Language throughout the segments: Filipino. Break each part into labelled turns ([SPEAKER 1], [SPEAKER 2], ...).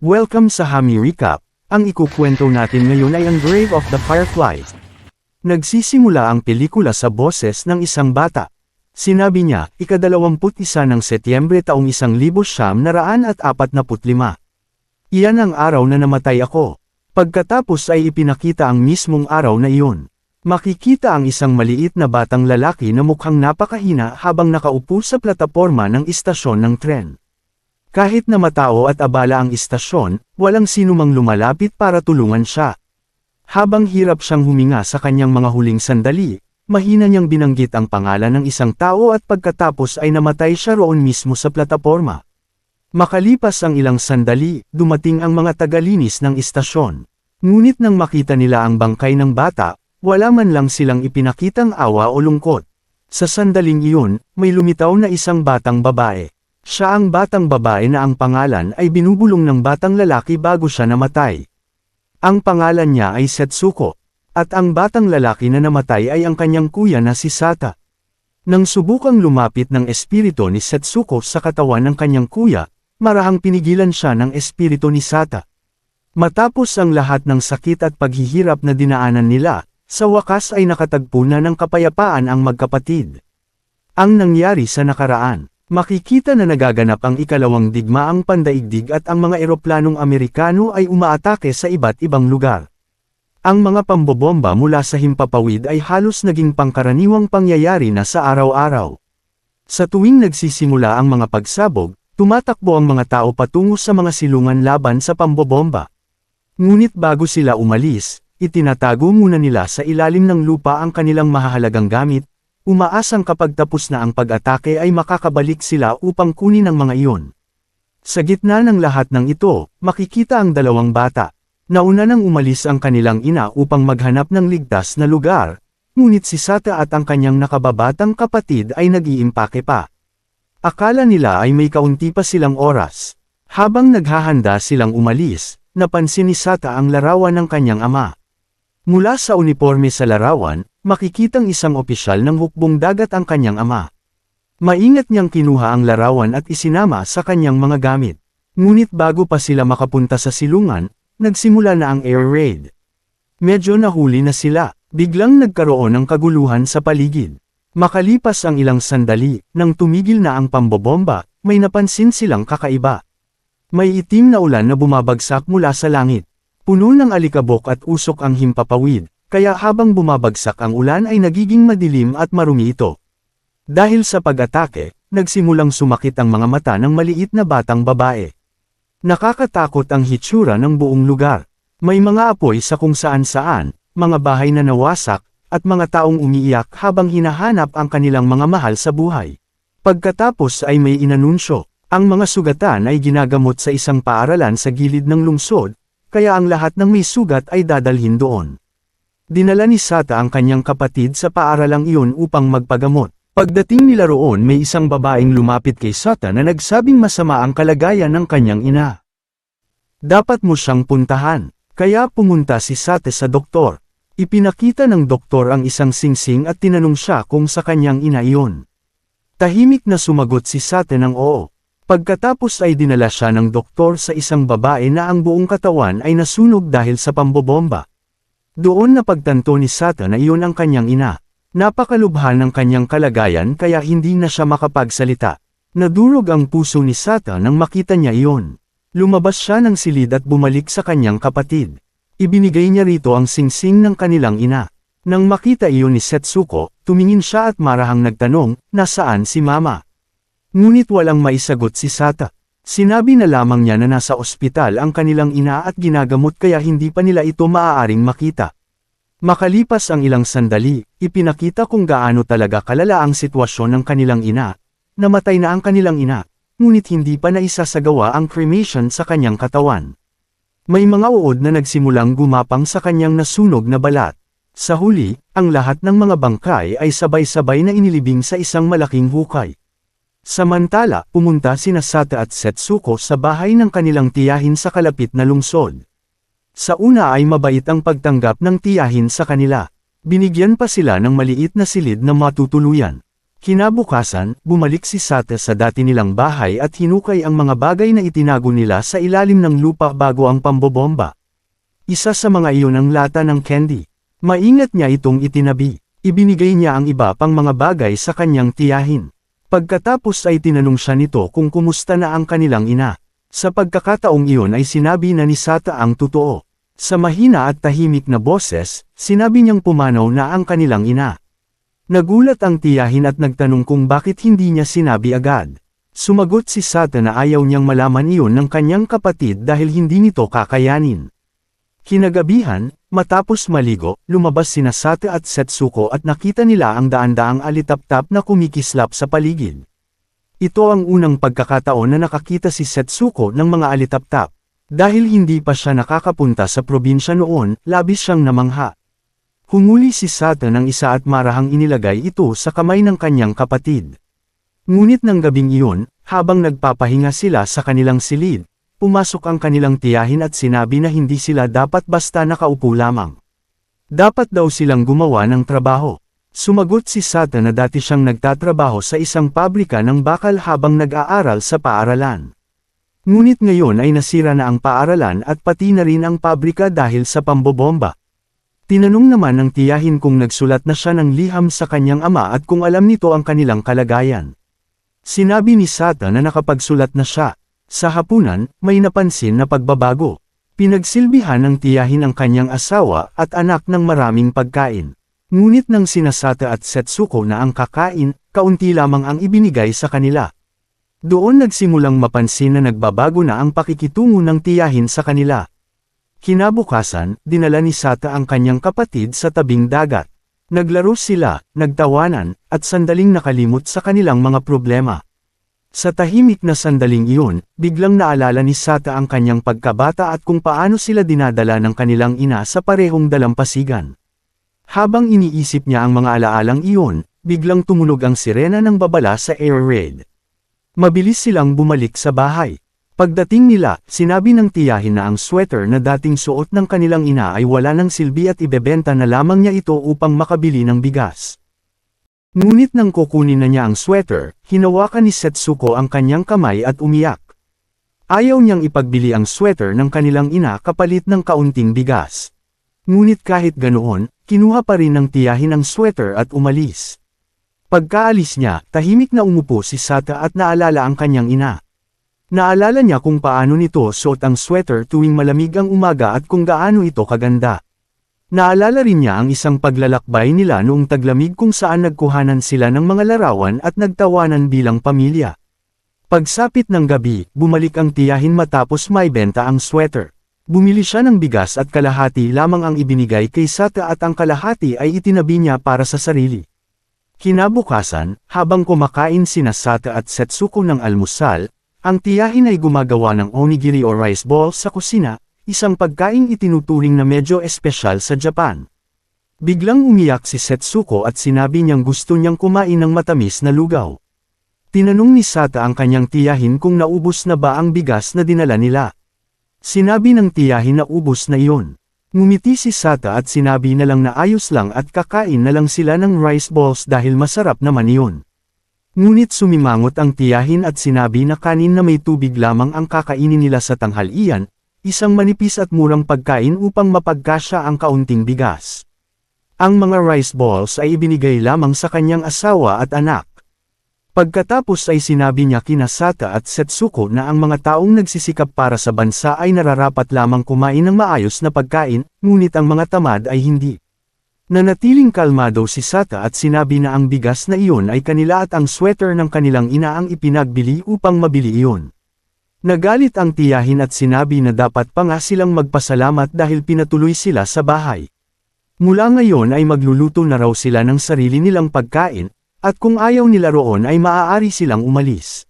[SPEAKER 1] Welcome sa Hami Recap. Ang ikukwento natin ngayon ay ang Grave of the Fireflies. Nagsisimula ang pelikula sa boses ng isang bata. Sinabi niya, ika-21 ng Setyembre taong 1945. Iyan ang araw na namatay ako. Pagkatapos ay ipinakita ang mismong araw na iyon. Makikita ang isang maliit na batang lalaki na mukhang napakahina habang nakaupo sa plataporma ng istasyon ng tren. Kahit na matao at abala ang istasyon, walang sinumang lumalapit para tulungan siya. Habang hirap siyang huminga sa kanyang mga huling sandali, mahina niyang binanggit ang pangalan ng isang tao at pagkatapos ay namatay siya roon mismo sa plataporma. Makalipas ang ilang sandali, dumating ang mga tagalinis ng istasyon. Ngunit nang makita nila ang bangkay ng bata, wala man lang silang ipinakitang awa o lungkot. Sa sandaling iyon, may lumitaw na isang batang babae. Siya ang batang babae na ang pangalan ay binubulong ng batang lalaki bago siya namatay. Ang pangalan niya ay Setsuko, at ang batang lalaki na namatay ay ang kanyang kuya na si Sata. Nang subukang lumapit ng espiritu ni Setsuko sa katawan ng kanyang kuya, marahang pinigilan siya ng espiritu ni Sata. Matapos ang lahat ng sakit at paghihirap na dinaanan nila, sa wakas ay nakatagpo na ng kapayapaan ang magkapatid. Ang nangyari sa nakaraan. Makikita na nagaganap ang ikalawang digmaang pandaigdig at ang mga eroplanong Amerikano ay umaatake sa iba't ibang lugar. Ang mga pambobomba mula sa himpapawid ay halos naging pangkaraniwang pangyayari na sa araw-araw. Sa tuwing nagsisimula ang mga pagsabog, tumatakbo ang mga tao patungo sa mga silungan laban sa pambobomba. Ngunit bago sila umalis, itinatago muna nila sa ilalim ng lupa ang kanilang mahahalagang gamit, umaasang kapag tapos na ang pag-atake ay makakabalik sila upang kunin ang mga iyon. Sa gitna ng lahat ng ito, makikita ang dalawang bata. Nauna nang umalis ang kanilang ina upang maghanap ng ligtas na lugar, ngunit si Sata at ang kanyang nakababatang kapatid ay nag-iimpake pa. Akala nila ay may kaunti pa silang oras. Habang naghahanda silang umalis, napansin ni Sata ang larawan ng kanyang ama. Mula sa uniforme sa larawan, makikitang isang opisyal ng hukbong dagat ang kanyang ama. Maingat niyang kinuha ang larawan at isinama sa kanyang mga gamit. Ngunit bago pa sila makapunta sa silungan, nagsimula na ang air raid. Medyo nahuli na sila, biglang nagkaroon ng kaguluhan sa paligid. Makalipas ang ilang sandali, nang tumigil na ang pambobomba, may napansin silang kakaiba. May itim na ulan na bumabagsak mula sa langit. Puno ng alikabok at usok ang himpapawid, kaya habang bumabagsak ang ulan ay nagiging madilim at marumi ito. Dahil sa pag-atake, nagsimulang sumakit ang mga mata ng maliit na batang babae. Nakakatakot ang hitsura ng buong lugar. May mga apoy sa kung saan-saan, mga bahay na nawasak, at mga taong umiiyak habang hinahanap ang kanilang mga mahal sa buhay. Pagkatapos ay may inanunsyo, ang mga sugatan ay ginagamot sa isang paaralan sa gilid ng lungsod, kaya ang lahat ng may sugat ay dadalhin doon. Dinala ni Sata ang kanyang kapatid sa paaralang iyon upang magpagamot. Pagdating nila roon may isang babaeng lumapit kay Sata na nagsabing masama ang kalagayan ng kanyang ina. Dapat mo siyang puntahan, kaya pumunta si Sata sa doktor. Ipinakita ng doktor ang isang singsing at tinanong siya kung sa kanyang ina iyon. Tahimik na sumagot si Sata ng oo. Pagkatapos ay dinala siya ng doktor sa isang babae na ang buong katawan ay nasunog dahil sa pambobomba. Doon napagtanto ni Sata na iyon ang kanyang ina. Napakalubha ng kanyang kalagayan kaya hindi na siya makapagsalita. Nadurog ang puso ni Sata nang makita niya iyon. Lumabas siya ng silid at bumalik sa kanyang kapatid. Ibinigay niya rito ang singsing ng kanilang ina. Nang makita iyon ni Setsuko, tumingin siya at marahang nagtanong, nasaan si mama? Ngunit walang maisagot si Sata. Sinabi na lamang niya na nasa ospital ang kanilang ina at ginagamot kaya hindi pa nila ito maaaring makita. Makalipas ang ilang sandali, ipinakita kung gaano talaga kalala ang sitwasyon ng kanilang ina. Namatay na ang kanilang ina, ngunit hindi pa naisasagawa ang cremation sa kanyang katawan. May mga uod na nagsimulang gumapang sa kanyang nasunog na balat. Sa huli, ang lahat ng mga bangkay ay sabay-sabay na inilibing sa isang malaking hukay. Samantala, pumunta sina Sata at Setsuko sa bahay ng kanilang tiyahin sa kalapit na lungsod. Sa una ay mabait ang pagtanggap ng tiyahin sa kanila. Binigyan pa sila ng maliit na silid na matutuluyan. Kinabukasan, bumalik si Sata sa dati nilang bahay at hinukay ang mga bagay na itinago nila sa ilalim ng lupa bago ang pambobomba. Isa sa mga iyon ang lata ng candy. Maingat niya itong itinabi. Ibinigay niya ang iba pang mga bagay sa kanyang tiyahin. Pagkatapos ay tinanong siya nito kung kumusta na ang kanilang ina. Sa pagkakataong iyon ay sinabi na ni Sata ang totoo. Sa mahina at tahimik na boses, sinabi niyang pumanaw na ang kanilang ina. Nagulat ang tiyahin at nagtanong kung bakit hindi niya sinabi agad. Sumagot si Sata na ayaw niyang malaman iyon ng kanyang kapatid dahil hindi nito kakayanin. Kinagabihan, matapos maligo, lumabas sina Sata at Setsuko at nakita nila ang daan-daang alitaptap na kumikislap sa paligid. Ito ang unang pagkakataon na nakakita si Setsuko ng mga alitaptap. Dahil hindi pa siya nakakapunta sa probinsya noon, labis siyang namangha. Humuli si Sata ng isa at marahang inilagay ito sa kamay ng kanyang kapatid. Ngunit ng gabing iyon, habang nagpapahinga sila sa kanilang silid, pumasok ang kanilang tiyahin at sinabi na hindi sila dapat basta nakaupo lamang. Dapat daw silang gumawa ng trabaho. Sumagot si Sata na dati siyang nagtatrabaho sa isang pabrika ng bakal habang nag-aaral sa paaralan. Ngunit ngayon ay nasira na ang paaralan at pati na rin ang pabrika dahil sa pambobomba. Tinanong naman ng tiyahin kung nagsulat na siya ng liham sa kanyang ama at kung alam nito ang kanilang kalagayan. Sinabi ni Sata na nakapagsulat na siya. Sa hapunan, may napansin na pagbabago. Pinagsilbihan ng tiyahin ang kanyang asawa at anak ng maraming pagkain. Ngunit nang sina Sata at Setsuko na ang kakain, kaunti lamang ang ibinigay sa kanila. Doon nagsimulang mapansin na nagbabago na ang pakikitungo ng tiyahin sa kanila. Kinabukasan, dinala ni Sata ang kanyang kapatid sa tabing dagat. Naglaro sila, nagtawanan, at sandaling nakalimot sa kanilang mga problema. Sa tahimik na sandaling iyon, biglang naalala ni Sata ang kanyang pagkabata at kung paano sila dinadala ng kanilang ina sa parehong dalampasigan. Habang iniisip niya ang mga alaalang iyon, biglang tumunog ang sirena ng babala sa air raid. Mabilis silang bumalik sa bahay. Pagdating nila, sinabi ng tiyahin na ang sweater na dating suot ng kanilang ina ay wala ng silbi at ibebenta na lamang niya ito upang makabili ng bigas. Ngunit nang kukunin na niya ang sweater, hinawakan ni Setsuko ang kanyang kamay at umiyak. Ayaw niyang ipagbili ang sweater ng kanilang ina kapalit ng kaunting bigas. Ngunit kahit ganoon, kinuha pa rin ng tiyahin ang sweater at umalis. Pagkaalis niya, tahimik na umupo si Sata at naalala ang kanyang ina. Naalala niya kung paano nito suot ang sweater tuwing malamig ang umaga at kung gaano ito kaganda. Naalala rin niya ang isang paglalakbay nila noong taglamig kung saan nagkuhanan sila ng mga larawan at nagtawanan bilang pamilya. Pagsapit ng gabi, bumalik ang tiyahin matapos maibenta ang sweater. Bumili siya ng bigas at kalahati lamang ang ibinigay kay Sata at ang kalahati ay itinabi niya para sa sarili. Kinabukasan, habang kumakain sina Sata at Setsuko ng almusal, ang tiyahin ay gumagawa ng onigiri o rice ball sa kusina, isang pagkaing itinuturing na medyo espesyal sa Japan. Biglang umiyak si Setsuko at sinabi niyang gusto niyang kumain ng matamis na lugaw. Tinanong ni Sata ang kanyang tiyahin kung naubos na ba ang bigas na dinala nila. Sinabi ng tiyahin na ubos na iyon. Ngumiti si Sata at sinabi na lang na ayos lang at kakain na lang sila ng rice balls dahil masarap naman iyon. Ngunit sumimangot ang tiyahin at sinabi na kanin na may tubig lamang ang kakainin nila sa tanghalian, isang manipis at murang pagkain upang mapagkasya ang kaunting bigas. Ang mga rice balls ay ibinigay lamang sa kanyang asawa at anak. Pagkatapos ay sinabi niya kina Sata at Setsuko na ang mga taong nagsisikap para sa bansa ay nararapat lamang kumain ng maayos na pagkain, ngunit ang mga tamad ay hindi. Nanatiling kalmado si Sata at sinabi na ang bigas na iyon ay kanila at ang sweater ng kanilang ina ang ipinagbili upang mabili iyon. Nagalit ang tiyahin at sinabi na dapat pa nga silang magpasalamat dahil pinatuloy sila sa bahay. Mula ngayon ay magluluto na raw sila ng sarili nilang pagkain, at kung ayaw nila roon ay maaari silang umalis.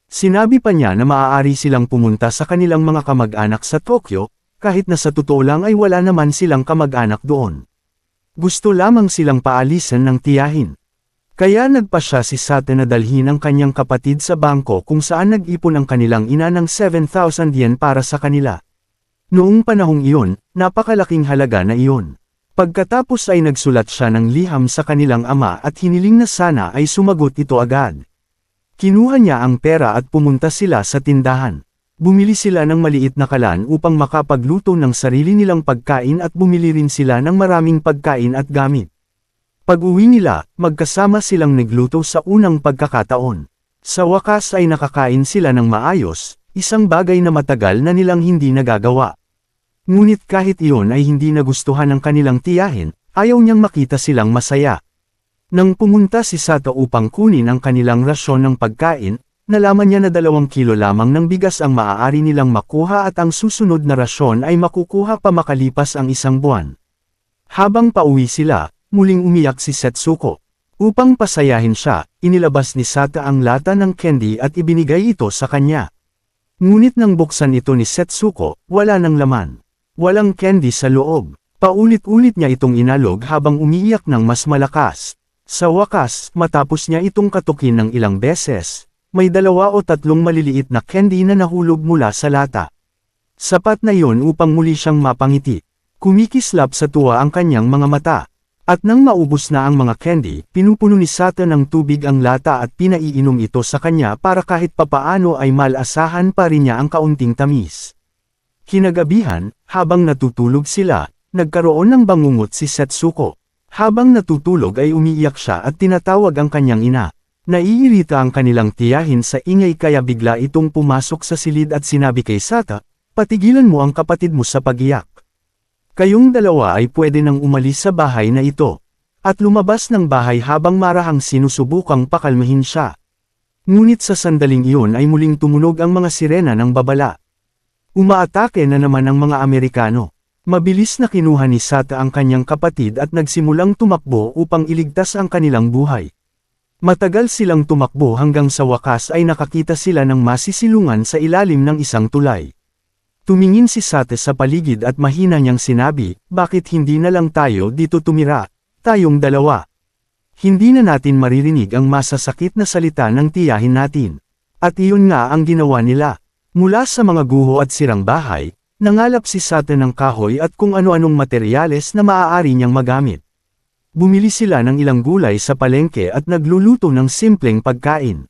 [SPEAKER 1] Sinabi pa niya na maaari silang pumunta sa kanilang mga kamag-anak sa Tokyo, kahit na sa totoo lang ay wala naman silang kamag-anak doon. Gusto lamang silang paalisan ng tiyahin. Kaya nagpasya si Sata na dalhin ang kanyang kapatid sa bangko kung saan nag-ipon ang kanilang ina ng 7,000 yen para sa kanila. Noong panahong iyon, napakalaking halaga na iyon. Pagkatapos ay nagsulat siya ng liham sa kanilang ama at hiniling na sana ay sumagot ito agad. Kinuha niya ang pera at pumunta sila sa tindahan. Bumili sila ng maliit na kalan upang makapagluto ng sarili nilang pagkain at bumili rin sila ng maraming pagkain at gamit. Pag-uwi nila, magkasama silang nagluto sa unang pagkakataon. Sa wakas ay nakakain sila ng maayos, isang bagay na matagal na nilang hindi nagagawa. Ngunit kahit iyon ay hindi nagustuhan ng kanilang tiyahin, ayaw niyang makita silang masaya. Nang pumunta si Sato upang kunin ang kanilang rasyon ng pagkain, nalaman niya na 2 kilo lamang ng bigas ang maaari nilang makuha at ang susunod na rasyon ay makukuha pa makalipas ang 1 buwan. Habang pauwi sila, muling umiyak si Setsuko. Upang pasayahin siya, inilabas ni Sato ang lata ng candy at ibinigay ito sa kanya. Ngunit nang buksan ito ni Setsuko, wala nang laman. Walang candy sa loob. Paulit-ulit niya itong inalog habang umiiyak ng mas malakas. Sa wakas, matapos niya itong katukin ng ilang beses, may 2 o 3 maliliit na candy na nahulog mula sa lata. Sapat na iyon upang muli siyang mapangiti. Kumikislap sa tuwa ang kanyang mga mata. At nang maubos na ang mga candy, pinupuno ni Sato ng tubig ang lata at pinaiinom ito sa kanya para kahit papaano ay malasahan pa rin niya ang kaunting tamis. Kinagabihan, habang natutulog sila, nagkaroon ng bangungot si Setsuko. Habang natutulog ay umiiyak siya at tinatawag ang kanyang ina. Naiirita ang kanilang tiyahin sa ingay kaya bigla itong pumasok sa silid at sinabi kay Sata, "Patigilan mo ang kapatid mo sa pag-iyak. Kayong dalawa ay pwede nang umalis sa bahay na ito." At lumabas ng bahay habang marahang sinusubukang pakalmahin siya. Ngunit sa sandaling iyon ay muling tumunog ang mga sirena ng babala. Umaatake na naman ang mga Amerikano. Mabilis na kinuha ni Sata ang kanyang kapatid at nagsimulang tumakbo upang iligtas ang kanilang buhay. Matagal silang tumakbo hanggang sa wakas ay nakakita sila ng masisilungan sa ilalim ng isang tulay. Tumingin si Sata sa paligid at mahina niyang sinabi, "Bakit hindi na lang tayo dito tumira, tayong dalawa? Hindi na natin maririnig ang masasakit na salita ng tiyahin natin." At iyon nga ang ginawa nila. Mula sa mga guho at sirang bahay, nangalap si Sata ng kahoy at kung ano-anong materyales na maaari niyang magamit. Bumili sila ng ilang gulay sa palengke at nagluluto ng simpleng pagkain.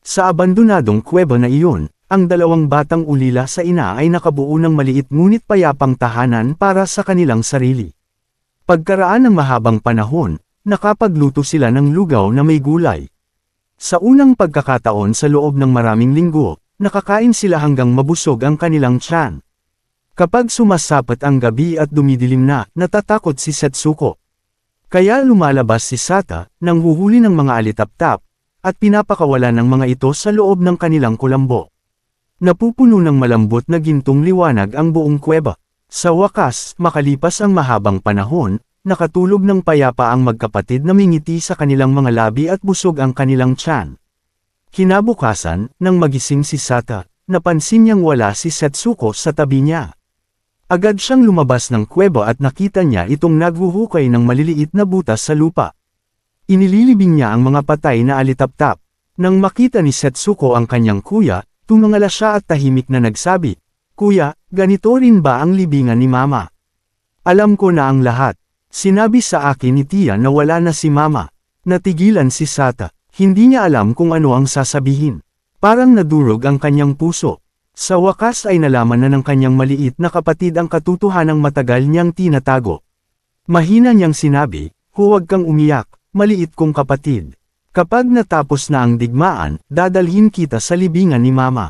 [SPEAKER 1] Sa abandonadong kuweba na iyon, ang 2 batang ulila sa ina ay nakabuo ng maliit ngunit payapang tahanan para sa kanilang sarili. Pagkaraan ng mahabang panahon, nakapagluto sila ng lugaw na may gulay. Sa unang pagkakataon sa loob ng maraming linggo, nakakain sila hanggang mabusog ang kanilang tiyan. Kapag sumasapat ang gabi at dumidilim na, natatakot si Setsuko. Kaya lumalabas si Sata, nang huhuli ng mga alitaptap, at pinapakawalan ng mga ito sa loob ng kanilang kulambo. Napupuno ng malambot na gintong liwanag ang buong kuweba. Sa wakas, makalipas ang mahabang panahon, nakatulog ng payapa ang magkapatid na mingiti sa kanilang mga labi at busog ang kanilang tiyan. Kinabukasan, nang magising si Sata, napansin niyang wala si Setsuko sa tabi niya. Agad siyang lumabas ng kuweba at nakita niya itong naghuhukay ng maliliit na butas sa lupa. Inililibing niya ang mga patay na alitaptap. Nang makita ni Setsuko ang kanyang kuya, tumangala siya at tahimik na nagsabi, "Kuya, ganito rin ba ang libingan ni Mama?" "Alam ko na ang lahat. Sinabi sa akin ni Tia na wala na si Mama." Natigilan si Sata. Hindi niya alam kung ano ang sasabihin. Parang nadurog ang kanyang puso. Sa wakas ay nalaman na ng kanyang maliit na kapatid ang katotohanang matagal niyang tinatago. Mahina niyang sinabi, "Huwag kang umiyak, maliit kong kapatid. Kapag natapos na ang digmaan, dadalhin kita sa libingan ni Mama.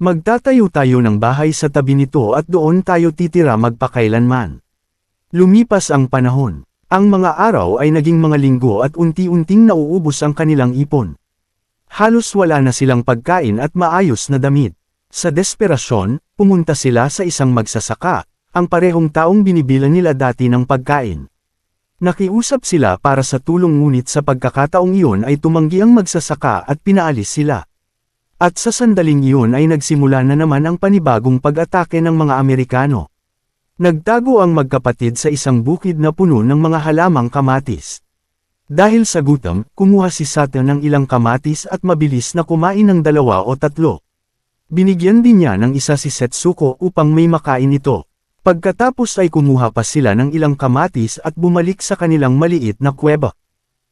[SPEAKER 1] Magtatayo tayo ng bahay sa tabi nito at doon tayo titira magpakailanman." Lumipas ang panahon. Ang mga araw ay naging mga linggo at unti-unting nauubos ang kanilang ipon. Halos wala na silang pagkain at maayos na damit. Sa desperasyon, pumunta sila sa isang magsasaka, ang parehong taong binibilan nila dati ng pagkain. Nakiusap sila para sa tulong ngunit sa pagkakataong iyon ay tumanggi ang magsasaka at pinaalis sila. At sa sandaling iyon ay nagsimula na naman ang panibagong pag-atake ng mga Amerikano. Nagtago ang magkapatid sa isang bukid na puno ng mga halamang kamatis. Dahil sa gutom, kumuha si Sata ng ilang kamatis at mabilis na kumain ng 2 o 3. Binigyan din niya ng isa si Setsuko upang may makain ito. Pagkatapos ay kumuha pa sila ng ilang kamatis at bumalik sa kanilang maliit na kuweba.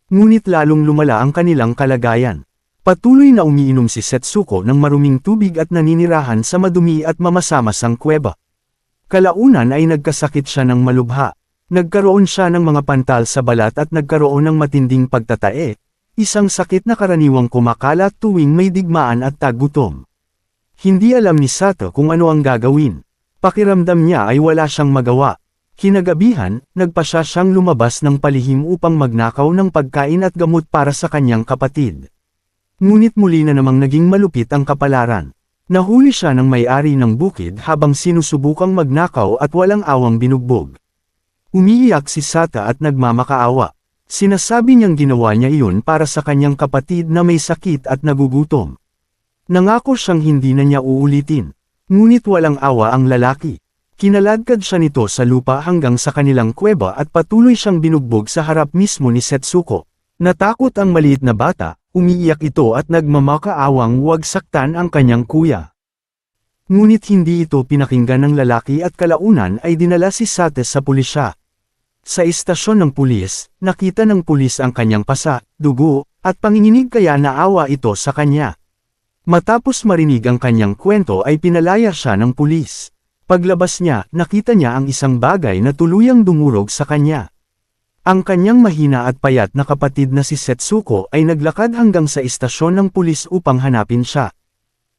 [SPEAKER 1] Ngunit lalong lumala ang kanilang kalagayan. Patuloy na umiinom si Setsuko ng maruming tubig at naninirahan sa madumi at mamasamasang kuweba. Kalaunan ay nagkasakit siya ng malubha. Nagkaroon siya ng mga pantal sa balat at nagkaroon ng matinding pagtatae, isang sakit na karaniwang kumakalat tuwing may digmaan at tagutom. Hindi alam ni Sato kung ano ang gagawin. Pakiramdam niya ay wala siyang magawa. Kinagabihan, nagpasya siyang lumabas ng palihim upang magnakaw ng pagkain at gamot para sa kanyang kapatid. Ngunit muli na namang naging malupit ang kapalaran. Nahuli siya ng may-ari ng bukid habang sinusubukang magnakaw at walang awang binugbog. Umiiyak si Sata at nagmamakaawa. Sinasabi niyang ginawa niya iyon para sa kanyang kapatid na may sakit at nagugutom. Nangako siyang hindi na niya uulitin. Ngunit walang awa ang lalaki. Kinaladkad siya nito sa lupa hanggang sa kanilang kuweba at patuloy siyang binugbog sa harap mismo ni Setsuko. Natakot ang maliit na bata, umiiyak ito at nagmamakaawang huwag saktan ang kanyang kuya. Ngunit hindi ito pinakinggan ng lalaki at kalaunan ay dinala si Sate sa pulisya. Sa istasyon ng pulis, nakita ng pulis ang kanyang pasa, dugo, at panginginig kaya naawa ito sa kanya. Matapos marinig ang kanyang kwento ay pinalaya siya ng pulis. Paglabas niya, nakita niya ang isang bagay na tuluyang dumurog sa kanya. Ang kanyang mahina at payat na kapatid na si Setsuko ay naglakad hanggang sa istasyon ng pulis upang hanapin siya.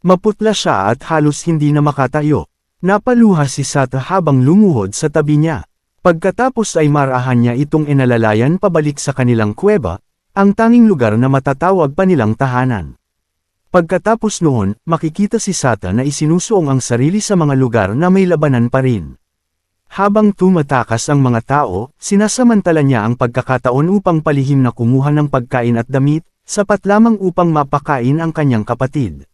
[SPEAKER 1] Maputla siya at halos hindi na makatayo. Napaluha si Sata habang lumuhod sa tabi niya. Pagkatapos ay marahan niya itong inalalayan pabalik sa kanilang kuweba, ang tanging lugar na matatawag pa nilang tahanan. Pagkatapos noon, makikita si Sata na isinusuong ang sarili sa mga lugar na may labanan pa rin. Habang tumatakas ang mga tao, sinasamantala niya ang pagkakataon upang palihim na kumuha ng pagkain at damit, sapat lamang upang mapakain ang kanyang kapatid.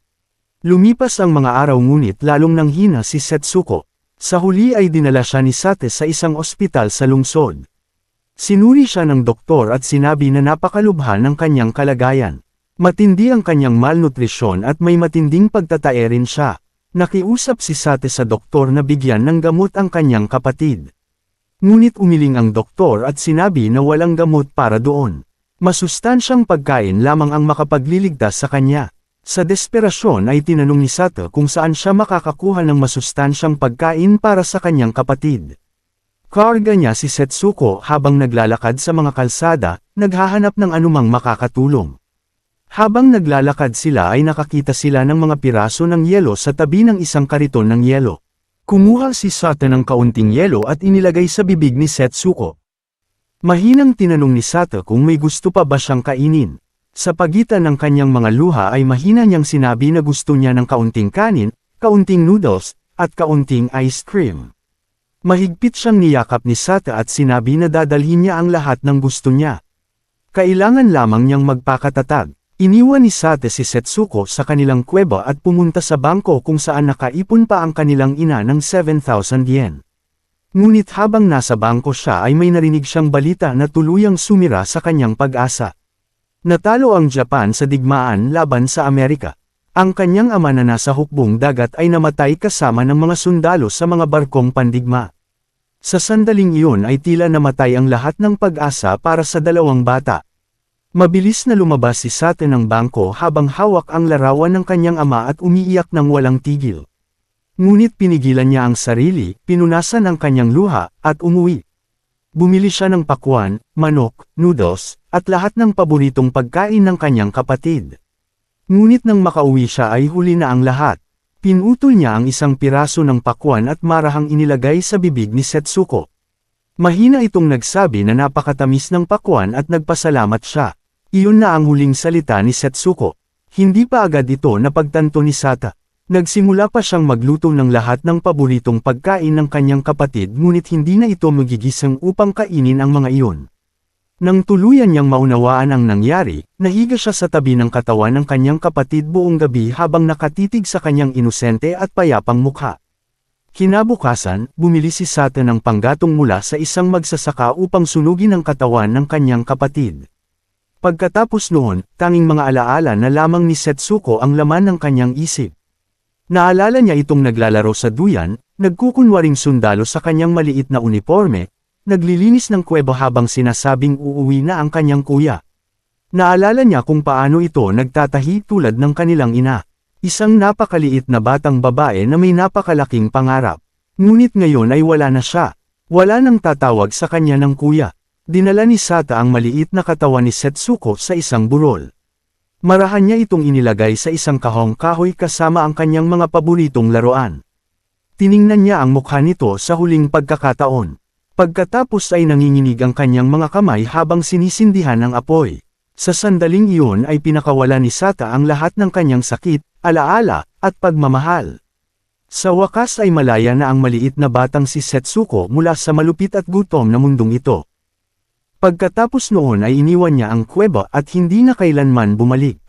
[SPEAKER 1] Lumipas ang mga araw ngunit lalong nanghina si Setsuko. Sa huli ay dinala siya ni Sate sa isang ospital sa lungsod. Sinuri siya ng doktor at sinabi na napakalubha ng kanyang kalagayan. Matindi ang kanyang malnutrisyon at may matinding pagtatae rin siya. Nakiusap si Sate sa doktor na bigyan ng gamot ang kanyang kapatid. Ngunit umiling ang doktor at sinabi na walang gamot para doon. Masustansyang pagkain lamang ang makapagliligtas sa kanya. Sa desperasyon ay tinanong ni Sate kung saan siya makakakuha ng masustansyang pagkain para sa kanyang kapatid. Kaarga niya si Setsuko habang naglalakad sa mga kalsada, naghahanap ng anumang makakatulong. Habang naglalakad sila ay nakakita sila ng mga piraso ng yelo sa tabi ng isang kariton ng yelo. Kumuha si Sate ng kaunting yelo at inilagay sa bibig ni Setsuko. Mahinang tinanong ni Sate kung may gusto pa ba siyang kainin. Sa pagitan ng kanyang mga luha ay mahina niyang sinabi na gusto niya ng kaunting kanin, kaunting noodles, at kaunting ice cream. Mahigpit siyang niyakap ni Sate at sinabi na dadalhin niya ang lahat ng gusto niya. Kailangan lamang niyang magpakatatag. Iniwan ni Sate si Setsuko sa kanilang kuweba at pumunta sa bangko kung saan nakaipon pa ang kanilang ina ng 7,000 yen. Ngunit habang nasa bangko siya ay may narinig siyang balita na tuluyang sumira sa kanyang pag-asa. Natalo ang Japan sa digmaan laban sa Amerika. Ang kanyang ama na nasa hukbong dagat ay namatay kasama ng mga sundalo sa mga barkong pandigma. Sa sandaling iyon ay tila namatay ang lahat ng pag-asa para sa dalawang bata. Mabilis na lumabas si Sate ng bangko habang hawak ang larawan ng kanyang ama at umiiyak ng walang tigil. Ngunit pinigilan niya ang sarili, pinunasan ang kanyang luha, at umuwi. Bumili siya ng pakwan, manok, noodles, at lahat ng paboritong pagkain ng kanyang kapatid. Ngunit nang makauwi siya ay huli na ang lahat. Pinutol niya ang isang piraso ng pakwan at marahang inilagay sa bibig ni Setsuko. Mahina itong nagsabi na napakatamis ng pakwan at nagpasalamat siya. Iyon na ang huling salita ni Setsuko. Hindi pa agad ito napagtanto ni Sata. Nagsimula pa siyang magluto ng lahat ng paboritong pagkain ng kanyang kapatid ngunit hindi na ito magigising upang kainin ang mga iyon. Nang tuluyan niyang maunawaan ang nangyari, nahiga siya sa tabi ng katawan ng kanyang kapatid buong gabi habang nakatitig sa kanyang inosente at payapang mukha. Kinabukasan, bumili si Sata ng panggatong mula sa isang magsasaka upang sunugin ang katawan ng kanyang kapatid. Pagkatapos noon, tanging mga alaala na lamang ni Setsuko ang laman ng kanyang isip. Naalala niya itong naglalaro sa duyan, Nagkukunwaring sundalo sa kanyang maliit na uniforme, naglilinis ng kuweba habang sinasabing uuwi na ang kanyang kuya. Naalala niya kung paano ito nagtatahi tulad ng kanilang ina. Isang napakaliit na batang babae na may napakalaking pangarap. Ngunit ngayon ay wala na siya. Wala nang tatawag sa kanya ng kuya. Dinala ni Sata ang maliit na katawan ni Setsuko sa isang burol. Marahan niya itong inilagay sa isang kahong kahoy kasama ang kanyang mga paboritong laruan. Tiningnan niya ang mukha nito sa huling pagkakataon. Pagkatapos ay nanginginig ang kanyang mga kamay habang sinisindihan ng apoy. Sa sandaling iyon ay pinakawala ni Sata ang lahat ng kanyang sakit, alaala, at pagmamahal. Sa wakas ay malaya na ang maliit na batang si Setsuko mula sa malupit at gutom na mundong ito. Pagkatapos noon ay iniwan niya ang kuweba at hindi na kailanman bumalik.